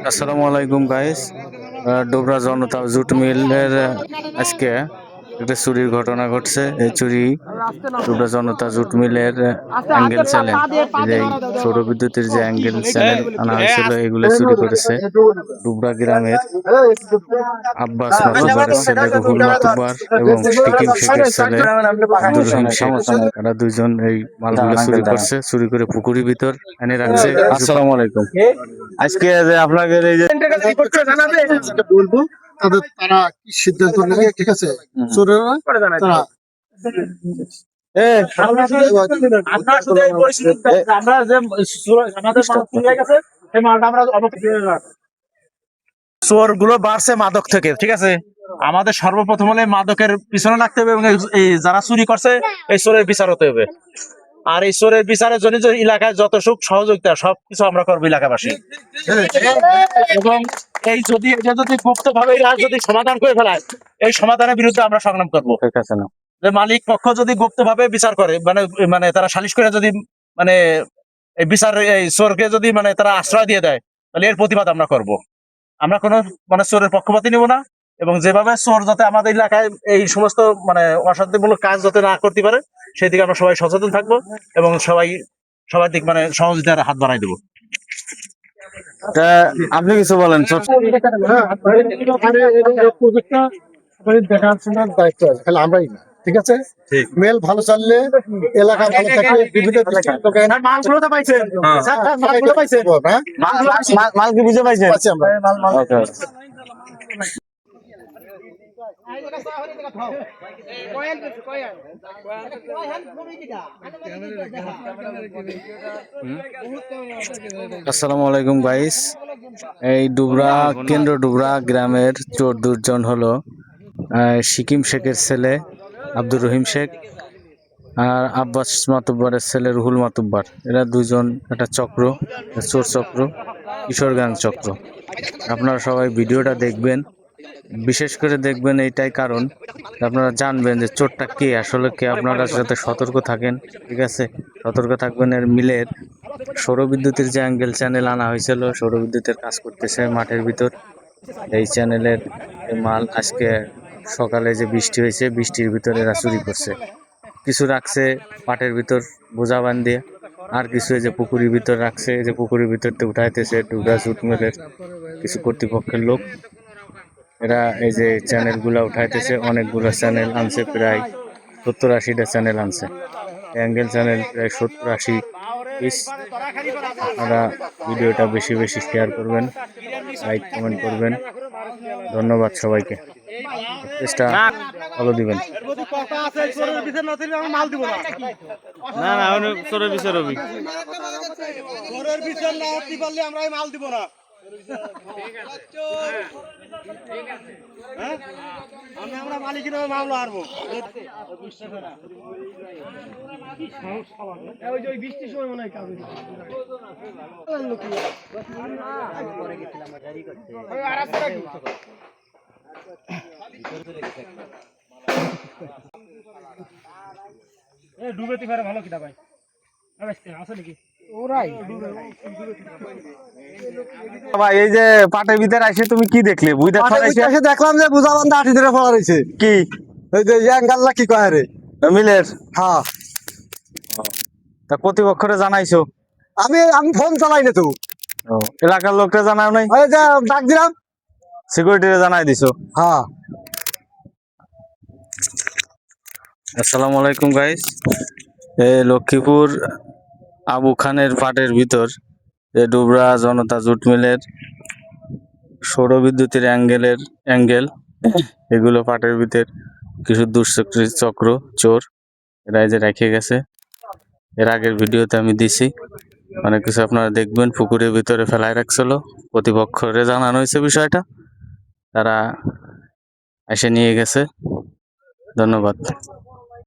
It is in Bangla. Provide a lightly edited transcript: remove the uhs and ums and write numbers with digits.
আসসালামু আলাইকুম গাইস। ডোবরা জনতা জুট মিলের আজকে একটা চুরির ঘটনা ঘটছে। এই চুরি ডোবরা জনতা জুট মিলের অ্যাঙ্গেল চ্যানেল, যে সৌর বিদ্যুতের যে অ্যাঙ্গেল চ্যানেল আনা হয়েছিল, এগুলো চুরি করেছে ডুবরা গ্রামের আব্বাস মাতুব্বারের ছেলে রুহুল মাতুব্বার এবং সিকিম শেখের ছেলে আব্দুর রহিম শেখ। তারা দুইজন এই মালগুলো চুরি করছে, চুরি করে পুকুরের ভিতর এনে রাখছে। আসসালামু আলাইকুম। আজকে যে আপনাদের এই যে বলবো তারা কি সিদ্ধান্ত নেবে, ঠিক আছে? চোরেরা তারা চোর গুলো বাড়ছে মাদক থেকে, ঠিক আছে। আমাদের সর্বপ্রথম হলে মাদকের পিছনে লাগতে হবে এবং এই যারা চুরি করছে এই চোরের বিচার হতে হবে। আর এই চোরের বিচারের জন্য যে এলাকায় যত সুখ সহযোগিতা সবকিছু আমরা করবো এলাকাবাসী। এবং এই যদি এটা যদি গুপ্ত ভাবে যদি সমাধান করে ফেলায়, এই সমাধানের বিরুদ্ধে আমরা সংগ্রাম করবো। ঠিক আছে না, যে মালিক পক্ষ যদি গুপ্ত ভাবে বিচার করে, মানে মানে তারা সালিশ করে যদি মানে এই বিচার এই চোরকে যদি মানে তারা আশ্রয় দিয়ে দেয়, তাহলে এর প্রতিবাদ আমরা করব। আমরা কোনো মানে চোরের পক্ষপাতী নিব না, এবং যেভাবে চোর যাতে আমাদের এলাকায় এই সমস্ত মানে অশান্তিমূলক কাজ যাতে না করতে পারে সেই দিকে আমরা সবাই সচেতন থাকবো এবং সবার দিক মানে সহযোগিতার হাত বাড়াই দেবো। আপনি কিছু বলেন। দেখাশোনার দায়িত্ব আছে, খালি আমরাই না, ঠিক আছে? মেল ভালো চললে এলাকা ভালো থাকলে বিভিন্ন মাল কি বুঝে পাইছেন? আসসালামু আলাইকুম গাইস। এই ডুবরা কেন্দ্র ডুবরা গ্রামের চোর দুজন হলো সিকিম শেখের ছেলে আব্দুর রহিম শেখ আর আব্বাস মাতুব্বারের ছেলে রুহুল মাতুব্বার। এরা দুজন একটা চক্র, চোর চক্র, কিশোরগঞ্জ চক্র। আপনারা সবাই ভিডিওটা দেখবেন, বিশেষ করে দেখবেন এইটাই কারণ আপনারা জানবেন যে চোরটা কে, আসলে কে। আপনারা যাতে সতর্ক থাকেন, ঠিক আছে? সতর্ক থাকবেন। এর মিলের সৌরবিদ্যুতের যে অ্যাঙ্গেল চ্যানেল আনা হয়েছিল, সৌরবিদ্যুতের কাজ করতেছে মাঠের ভিতর। এই চ্যানেলের মাল আজকে সকালে যে বৃষ্টি হয়েছে, বৃষ্টির ভিতরে এরা চুরি করছে। কিছু রাখছে পাটের ভিতর বোঝা বান্ধিয়ে, আর কিছু এই যে পুকুরের ভিতর রাখছে। এই যে পুকুরের ভিতরতে উঠাইতেছে ডুবরা জুট মিলের কিছু কর্তৃপক্ষের লোক। এরা এই যে চ্যানেল গুলা উঠাইতেছে, অনেকগুলো চ্যানেল আনছে, প্রায় 70-80টা চ্যানেল আনছে। অ্যাঙ্গেল চ্যানেল প্রায় 70-80 পিস। আপনারা ভিডিওটা বেশি বেশি শেয়ার করবেন, লাইক কমেন্ট করবেন। ধন্যবাদ সবাইকে। চেষ্টা ফলো দিবেন। না না চোরের বিচার হবি। আমরা মালিকের মামলা হারবো। বৃষ্টির সময় মনে হয় কাজ ডুবেতে পারে ভালো কিনা ভাই আছে নাকি? ভাই এই যে পাটের ভিতরে আসে তুমি কি দেখলে? দেখলাম যে বুঝা বান্ধা আঠি ধরে ফেলা রয়েছে। কি ওই যে গাল্লা কি কয় রে মিলের? হ্যাঁ, তা কর্তৃপক্ষরে জানাইছো? আমি ফোন চালাই না তো, এলাকার লোককে জানাও নাই? ওই যে ডাক দিলাম, সিকিউরিটিরে জানাই দিছো? হ্যাঁ। আসসালামু আলাইকুম গাইস। লক্ষ্মীপুর আবু খানের পাটের ভিতর ডুবরা জনতা জুট মিলের সৌরবিদ্যুতের অ্যাঙ্গেল এগুলো পাটের ভিতর কিছু দুষ্কৃতী চক্র চোর এরা যে রেখে গেছে। এর আগের ভিডিওতে আমি দিছি, অনেক কিছু আপনারা দেখবেন। পুকুরের ভিতরে ফেলায় রাখছিল, কর্তৃপক্ষরে জানানো হয়েছে বিষয়টা, তারা এসে নিয়ে গেছে। ধন্যবাদ।